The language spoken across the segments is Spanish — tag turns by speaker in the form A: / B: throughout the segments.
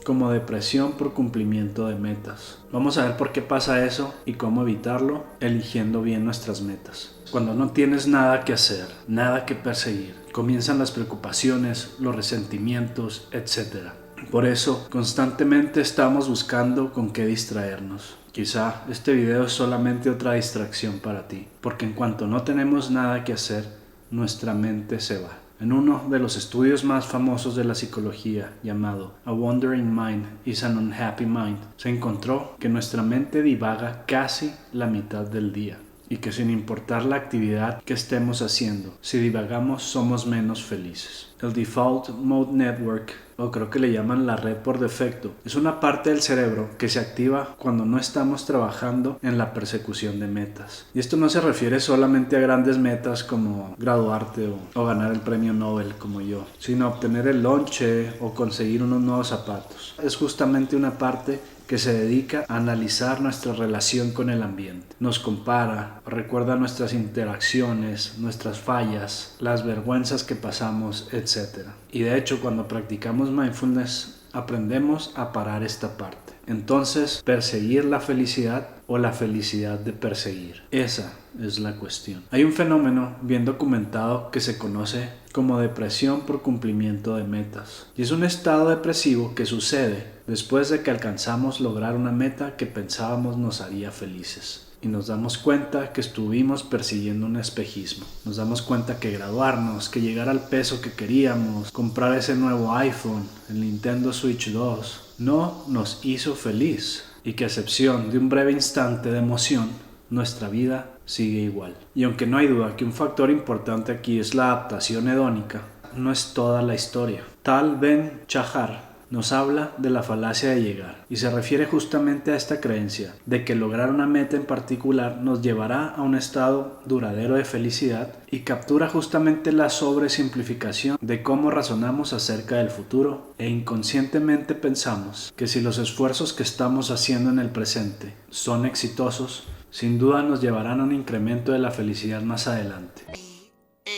A: como depresión por cumplimiento de metas. Vamos a ver por qué pasa eso y cómo evitarlo eligiendo bien nuestras metas. Cuando no tienes nada que hacer, nada que perseguir, comienzan las preocupaciones, los resentimientos, etc. Por eso, constantemente estamos buscando con qué distraernos. Quizá este video es solamente otra distracción para ti, porque en cuanto no tenemos nada que hacer, nuestra mente se va. En uno de los estudios más famosos de la psicología, llamado A Wandering Mind is an Unhappy Mind, se encontró que nuestra mente divaga casi la mitad del día y que sin importar la actividad que estemos haciendo, si divagamos somos menos felices. El Default Mode Network, o creo que le llaman la red por defecto, es una parte del cerebro que se activa cuando no estamos trabajando en la persecución de metas. Y esto no se refiere solamente a grandes metas como graduarte o ganar el premio Nobel como yo, sino a obtener el lonche o conseguir unos nuevos zapatos. Es justamente una parte que se dedica a analizar nuestra relación con el ambiente. Nos compara, recuerda nuestras interacciones, nuestras fallas, las vergüenzas que pasamos, etc. Y de hecho, cuando practicamos mindfulness, aprendemos a parar esta parte. Entonces, perseguir la felicidad o la felicidad de perseguir. Esa es la cuestión. Hay un fenómeno bien documentado que se conoce como depresión por cumplimiento de metas. Y es un estado depresivo que sucede después de que alcanzamos lograr una meta que pensábamos nos haría felices. Y nos damos cuenta que estuvimos persiguiendo un espejismo. Nos damos cuenta que graduarnos, que llegar al peso que queríamos, comprar ese nuevo iPhone, el Nintendo Switch 2, no nos hizo feliz. Y que a excepción de un breve instante de emoción, nuestra vida sigue igual. Y aunque no hay duda que un factor importante aquí es la adaptación hedónica, no es toda la historia. Tal Ben Shahar nos habla de la falacia de llegar y se refiere justamente a esta creencia de que lograr una meta en particular nos llevará a un estado duradero de felicidad y captura justamente la sobresimplificación de cómo razonamos acerca del futuro e inconscientemente pensamos que si los esfuerzos que estamos haciendo en el presente son exitosos, sin duda nos llevarán a un incremento de la felicidad más adelante.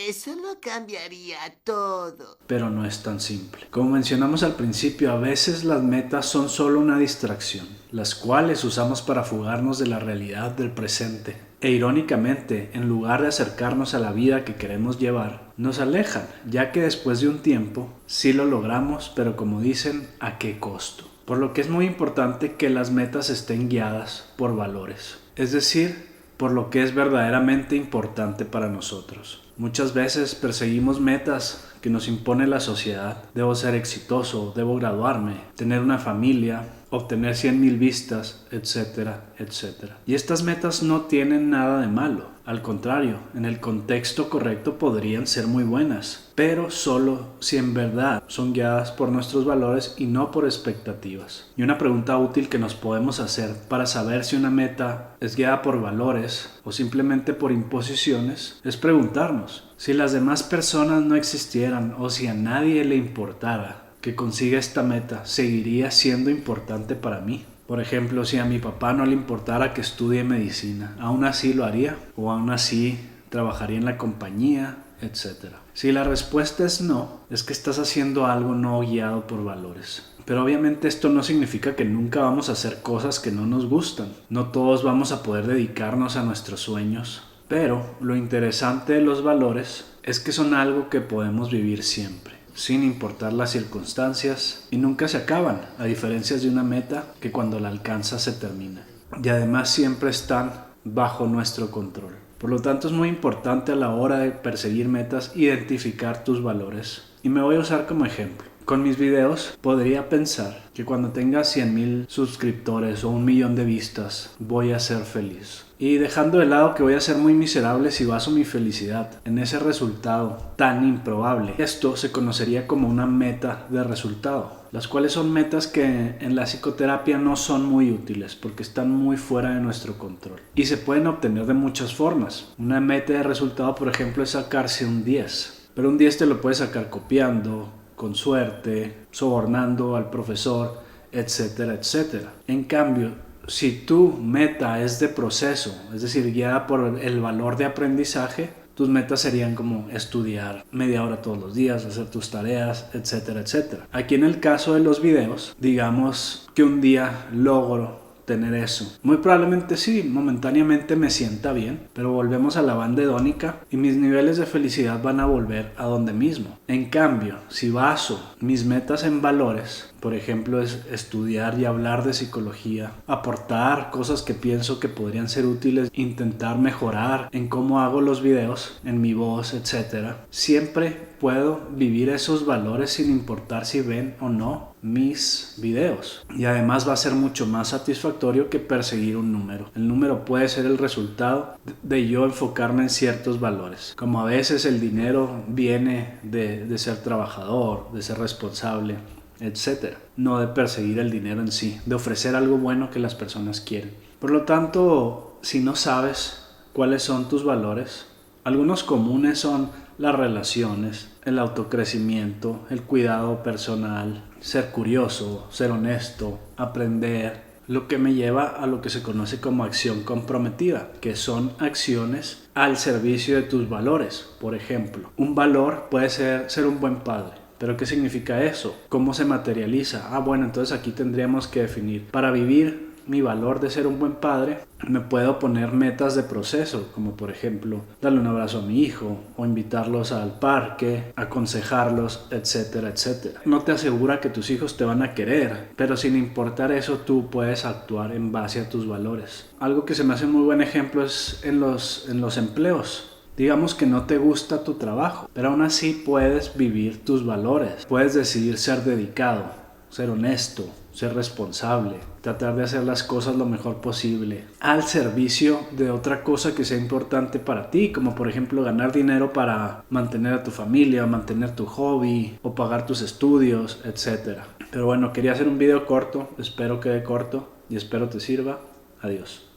B: Eso lo cambiaría todo.
A: Pero no es tan simple. Como mencionamos al principio, a veces las metas son solo una distracción, las cuales usamos para fugarnos de la realidad del presente. E irónicamente, en lugar de acercarnos a la vida que queremos llevar, nos alejan, ya que después de un tiempo sí lo logramos, pero como dicen, ¿a qué costo? Por lo que es muy importante que las metas estén guiadas por valores, es decir, por lo que es verdaderamente importante para nosotros. Muchas veces perseguimos metas que nos impone la sociedad. Debo ser exitoso, debo graduarme, tener una familia, obtener 100,000 vistas, etcétera, etcétera. Y estas metas no tienen nada de malo. Al contrario, en el contexto correcto podrían ser muy buenas, pero solo si en verdad son guiadas por nuestros valores y no por expectativas. Y una pregunta útil que nos podemos hacer para saber si una meta es guiada por valores o simplemente por imposiciones es preguntarnos: si las demás personas no existieran o si a nadie le importara que consiga esta meta, ¿seguiría siendo importante para mí? Por ejemplo, si a mi papá no le importara que estudie medicina, ¿aún así lo haría? ¿O aún así trabajaría en la compañía, etcétera? Si la respuesta es no, es que estás haciendo algo no guiado por valores. Pero obviamente esto no significa que nunca vamos a hacer cosas que no nos gustan. No todos vamos a poder dedicarnos a nuestros sueños. Pero lo interesante de los valores es que son algo que podemos vivir siempre, sin importar las circunstancias, y nunca se acaban, a diferencia de una meta que cuando la alcanzas se termina. Y además siempre están bajo nuestro control. Por lo tanto, es muy importante a la hora de perseguir metas identificar tus valores. Y me voy a usar como ejemplo. Con mis videos podría pensar que cuando tenga 100,000 suscriptores o 1,000,000 de vistas voy a ser feliz. Y dejando de lado que voy a ser muy miserable si baso mi felicidad en ese resultado tan improbable. Esto se conocería como una meta de resultado, las cuales son metas que en la psicoterapia no son muy útiles porque están muy fuera de nuestro control. Y se pueden obtener de muchas formas. Una meta de resultado, por ejemplo, es sacarse un 10. Pero un 10 te lo puedes sacar copiando, con suerte, sobornando al profesor, etcétera, etcétera. En cambio, si tu meta es de proceso, es decir, guiada por el valor de aprendizaje, tus metas serían como estudiar media hora todos los días, hacer tus tareas, etcétera, etcétera. Aquí en el caso de los videos, digamos que un día logro tener eso. Muy probablemente sí, momentáneamente me sienta bien, pero volvemos a la banda hedónica y mis niveles de felicidad van a volver a donde mismo. En cambio, si baso mis metas en valores, por ejemplo, es estudiar y hablar de psicología, aportar cosas que pienso que podrían ser útiles, intentar mejorar en cómo hago los videos, en mi voz, etcétera. Siempre puedo vivir esos valores sin importar si ven o no mis videos. Y además va a ser mucho más satisfactorio que perseguir un número. El número puede ser el resultado de yo enfocarme en ciertos valores. Como a veces el dinero viene de ser trabajador, de ser responsable, etcétera, no de perseguir el dinero en sí, de ofrecer algo bueno que las personas quieren. Por lo tanto, si no sabes cuáles son tus valores, algunos comunes son las relaciones, el autocrecimiento, el cuidado personal, ser curioso, ser honesto, aprender, lo que me lleva a lo que se conoce como acción comprometida, que son acciones al servicio de tus valores. Por ejemplo, un valor puede ser un buen padre. ¿Pero qué significa eso? ¿Cómo se materializa? Bueno, entonces aquí tendríamos que definir. Para vivir mi valor de ser un buen padre, me puedo poner metas de proceso, como por ejemplo, darle un abrazo a mi hijo o invitarlos al parque, aconsejarlos, etcétera, etcétera. No te asegura que tus hijos te van a querer, pero sin importar eso, tú puedes actuar en base a tus valores. Algo que se me hace un muy buen ejemplo es en los empleos. Digamos que no te gusta tu trabajo, pero aún así puedes vivir tus valores. Puedes decidir ser dedicado, ser honesto, ser responsable, tratar de hacer las cosas lo mejor posible, al servicio de otra cosa que sea importante para ti, como por ejemplo ganar dinero para mantener a tu familia, mantener tu hobby o pagar tus estudios, etc. Pero bueno, quería hacer un video corto, espero quede corto y espero te sirva. Adiós.